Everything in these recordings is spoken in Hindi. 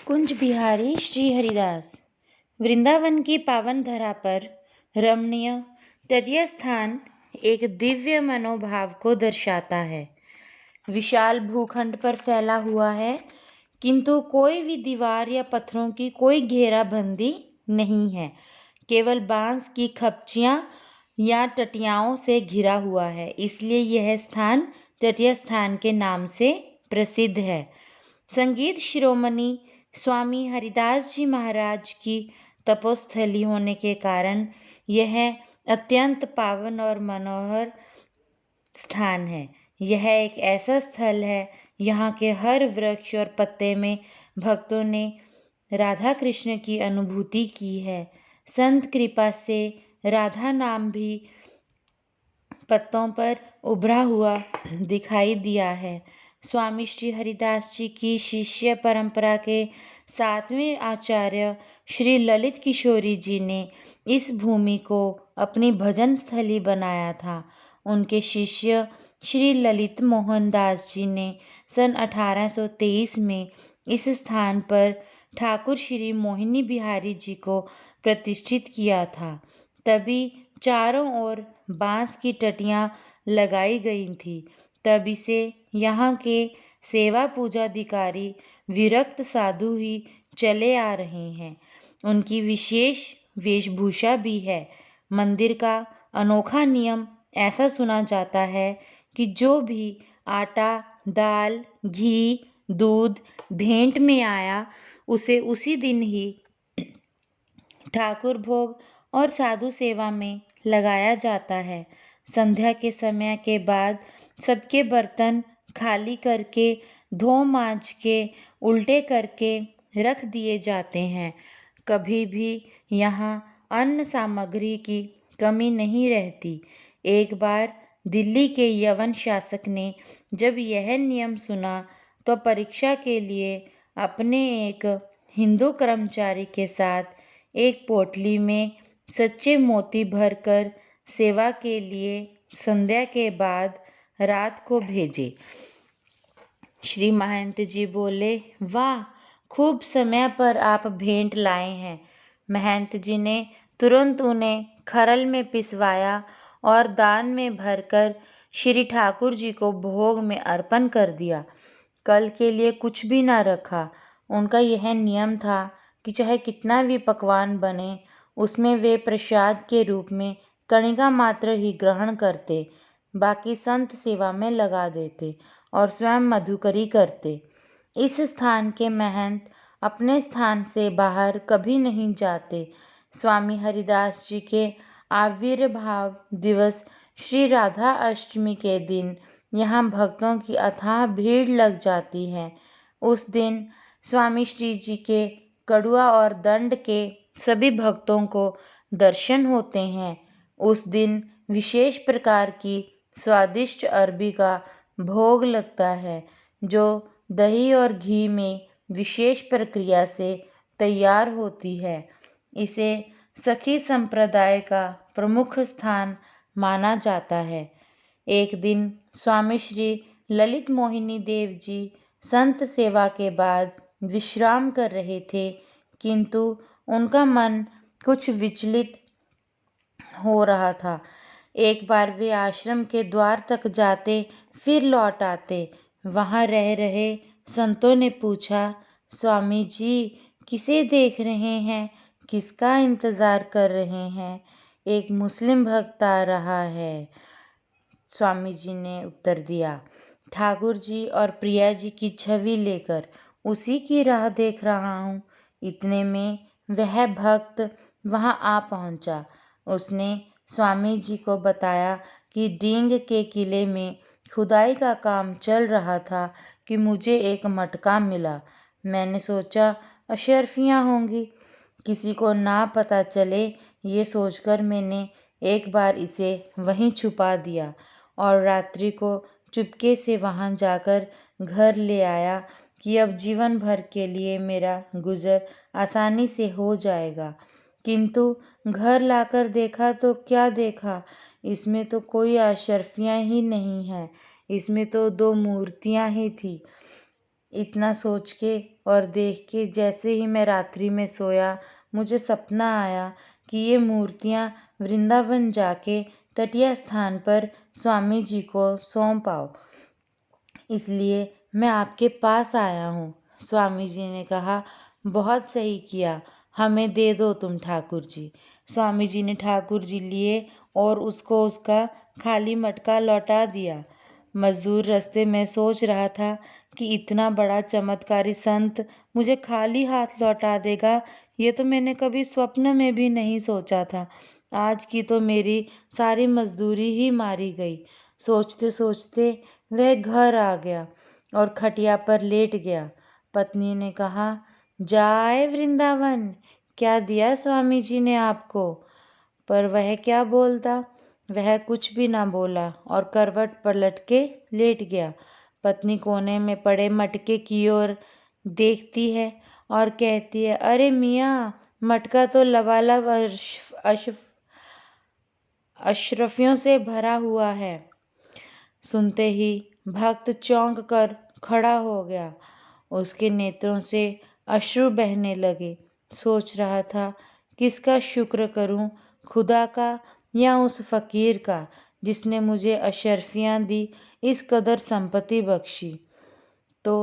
कुंज बिहारी श्री हरिदास। वृंदावन की पावन धरा पर रमणीय तटीय स्थान एक दिव्य मनोभाव को दर्शाता है। विशाल भूखंड पर फैला हुआ है, किंतु कोई भी दीवार या पत्थरों की कोई घेराबंदी नहीं है। केवल बांस की खपचियां या टटियाओं से घिरा हुआ है, इसलिए यह स्थान तटीय स्थान के नाम से प्रसिद्ध है। संगीत शिरोमणि स्वामी हरिदास जी महाराज की तपोस्थली होने के कारण यह अत्यंत पावन और मनोहर स्थान है। यह एक ऐसा स्थल है, यहाँ के हर वृक्ष और पत्ते में भक्तों ने राधा कृष्ण की अनुभूति की है। संत कृपा से राधा नाम भी पत्तों पर उभरा हुआ दिखाई दिया है। स्वामी श्री हरिदास जी की शिष्य परंपरा के 7वें आचार्य श्री ललित किशोरी जी ने इस भूमि को अपनी भजन स्थली बनाया था। उनके शिष्य श्री ललित मोहन दास जी ने सन 1823 में इस स्थान पर ठाकुर श्री मोहिनी बिहारी जी को प्रतिष्ठित किया था। तभी चारों ओर बांस की टटियां लगाई गई थी। तब इसे यहाँ के सेवा पूजाधिकारी विरक्त साधु ही चले आ रहे हैं। उनकी विशेष वेशभूषा भी है। मंदिर का अनोखा नियम ऐसा सुना जाता है कि जो भी आटा, दाल, घी, दूध भेंट में आया, उसे उसी दिन ही ठाकुर भोग और साधु सेवा में लगाया जाता है। संध्या के समय के बाद सबके बर्तन खाली करके धो मांज के उल्टे करके रख दिए जाते हैं। कभी भी यहाँ अन्न सामग्री की कमी नहीं रहती। एक बार दिल्ली के यवन शासक ने जब यह नियम सुना तो परीक्षा के लिए अपने एक हिंदू कर्मचारी के साथ एक पोटली में सच्चे मोती भरकर सेवा के लिए संध्या के बाद रात को भेजे। श्री महंत जी बोले, वाह, खूब समय पर आप भेंट लाए हैं। महंत जी ने तुरंत उन्हें खरल में पिसवाया और दान में भरकर श्री ठाकुर जी को भोग में अर्पण कर दिया। कल के लिए कुछ भी न रखा। उनका यह नियम था कि चाहे कितना भी पकवान बने, उसमें वे प्रसाद के रूप में कणिका मात्र ही ग्रहण करते, बाकी संत सेवा में लगा देते और स्वयं मधुकरी करते। इस स्थान के महंत अपने स्थान से बाहर कभी नहीं जाते। स्वामी हरिदास जी के आविर्भाव दिवस श्री राधा अष्टमी के दिन यहाँ भक्तों की अथाह भीड़ लग जाती है। उस दिन स्वामी श्री जी के कड़ुआ और दंड के सभी भक्तों को दर्शन होते हैं। उस दिन विशेष प्रकार की स्वादिष्ट अरबी का भोग लगता है, जो दही और घी में विशेष प्रक्रिया से तैयार होती है। इसे सखी संप्रदाय का प्रमुख स्थान माना जाता है। एक दिन स्वामी श्री ललित मोहिनी देव जी संत सेवा के बाद विश्राम कर रहे थे, किंतु उनका मन कुछ विचलित हो रहा था। एक बार वे आश्रम के द्वार तक जाते, फिर लौट आते। वहां रह रहे संतों ने पूछा, स्वामी जी किसे देख रहे हैं, किसका इंतजार कर रहे हैं? एक मुस्लिम भक्त आ रहा है। स्वामी जी ने उत्तर दिया, ठाकुर जी और प्रिया जी की छवि लेकर उसी की राह देख रहा हूँ। इतने में वह भक्त वहां आ पहुंचा। उसने स्वामी जी को बताया कि डींग के किले में खुदाई का काम चल रहा था कि मुझे एक मटका मिला। मैंने सोचा अशर्फियाँ होंगी, किसी को ना पता चले, ये सोचकर मैंने एक बार इसे वहीं छुपा दिया और रात्रि को चुपके से वहां जाकर घर ले आया कि अब जीवन भर के लिए मेरा गुजर आसानी से हो जाएगा। किंतु घर लाकर देखा तो क्या देखा, इसमें तो कोई अशर्फियाँ ही नहीं है, इसमें तो 2 मूर्तियाँ ही थी। इतना सोच के और देख के जैसे ही मैं रात्रि में सोया, मुझे सपना आया कि ये मूर्तियाँ वृंदावन जाके तटीय स्थान पर स्वामी जी को सौंप आओ, इसलिए मैं आपके पास आया हूँ। स्वामी जी ने कहा, बहुत सही किया, हमें दे दो तुम ठाकुर जी। स्वामी जी ने ठाकुर जी लिए और उसको उसका खाली मटका लौटा दिया। मजदूर रास्ते में सोच रहा था कि इतना बड़ा चमत्कारी संत मुझे खाली हाथ लौटा देगा, ये तो मैंने कभी स्वप्न में भी नहीं सोचा था। आज की तो मेरी सारी मजदूरी ही मारी गई। सोचते सोचते वह घर आ गया और खटिया पर लेट गया। पत्नी ने कहा, जाए वृंदावन, क्या दिया स्वामी जी ने आपको? पर वह क्या बोलता? वह कुछ भी ना बोला और करवट पलट के लेट गया। पत्नी कोने में पड़े मटके की ओर देखती है और कहती है, अरे मियाँ, मटका तो लबालब अशरफियों से भरा हुआ है। सुनते ही भक्त चौंक कर खड़ा हो गया। उसके नेत्रों से अश्रु बहने लगे। सोच रहा था, किसका शुक्र करूं, खुदा का या उस फकीर का जिसने मुझे अशरफियां दी, इस कदर संपत्ति बख्शी। तो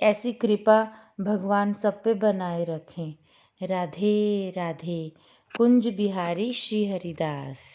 ऐसी कृपा भगवान सब पे बनाए रखें। राधे राधे। कुंज बिहारी श्री हरिदास।